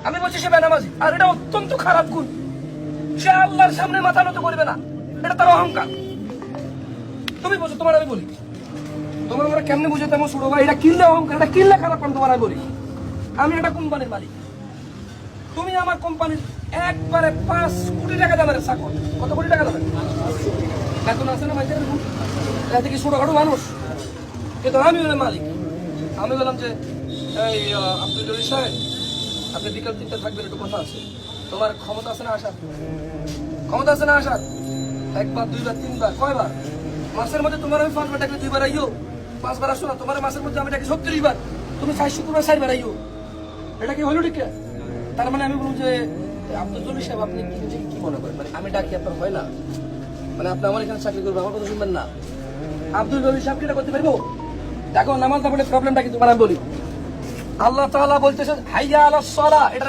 আমি বলছি সে বেনামাজি, আর এটা অত্যন্ত খারাপ গুণ। সে আল্লাহর সামনে মাথা নত করবে না, এটা তার অহংকার। তুমি বলছো, তোমার আমি বলি, তোমার আমরা কেমনে বুঝে তেমন ছোট ভাই, এটা কিনলে অহংকার, এটা কিনলে খারাপ। তোমার আমি বলি, আমি একটা কোম্পানির মালিক, তুমি আমার কোম্পানির একবারে 5 কোটি টাকা দামের চাকর। কত কোটি টাকা দামের বেতন আছে না ভাই? এতে কি ছোটখাটো মানুষ? কিন্তু আমি হলাম মালিক। আমি বললাম যে এই আব্দুল জলিল সাহেব, আপনি বিকাল 3টা থাকবেন, একটু কথা আছে। তোমার ক্ষমতা আছে না আসার? ক্ষমতা আছে না আসার? 1 বার 2 বার 3 বার, কয়বার? মাসের মধ্যে তোমার আমি 5 বার ডাকলে 2 বার আইও, 5 বার আসো না। তোমার মাসের মধ্যে আমি ডাকি 36 বার, তুমি 60 শুক্রবার 4 বার আইও। এটা কি হলো? ঠিক আছে। তার মানে আমি বলুন যে আব্দুল জলিল সাহেব, আপনি কি মনে করেন, মানে আমি ডাকি আপনার হয় না? মানে আপনি আমার এখানে চাকরি করবেন, আমার কথা শুনবেন না? আব্দুল জলিল সাহেব কি এটা করতে পারবো? দেখো, নামাজ না পড়লে প্রবলেমটা কি তোমার আমি বলি। আল্লাহ তাআলা বলতেছেন হাইয়া আলাস সালাহ, এটা